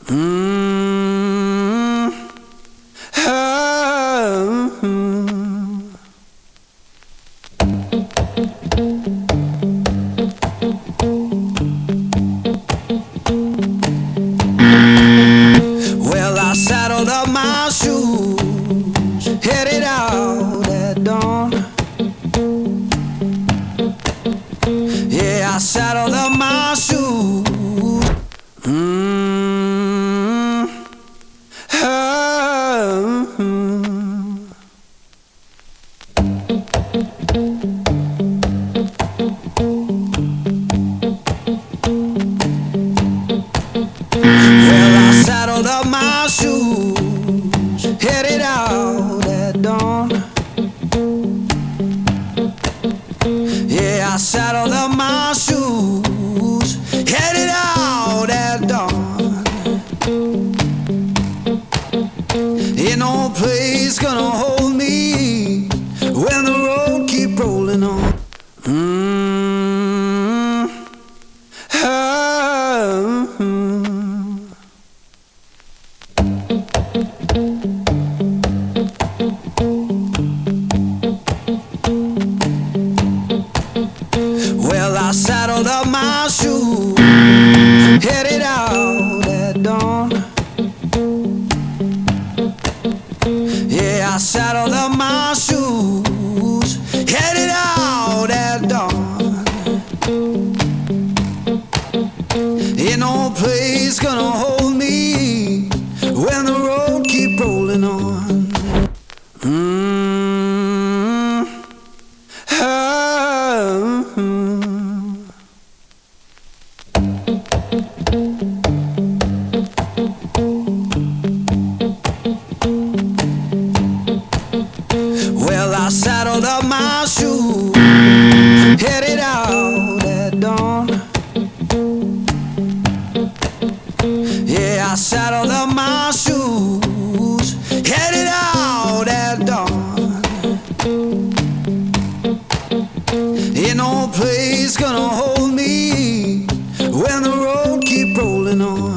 Mm, oh, well, I saddled up my shoes, headed out at dawn. Yeah, I saddled up my shoes. Mm, oh, well, I saddled up my shoes, headed out at dawn. Yeah, I saddled up my shoes, headed out at dawn. Ain't no place gonna hold me when the road keep rolling on. Mm, oh, well, I saddled up my shoes, headed out at dawn. Yeah, I saddled up my shoes, headed out at dawn. Ain't no place gonna hold me when the road keep rolling on. Mm, oh, well, I saddled up my shoes, headed out at dawn. Yeah, I saddled up my shoes, headed out at dawn. Ain't no place gonna hold me when the road keep rolling on.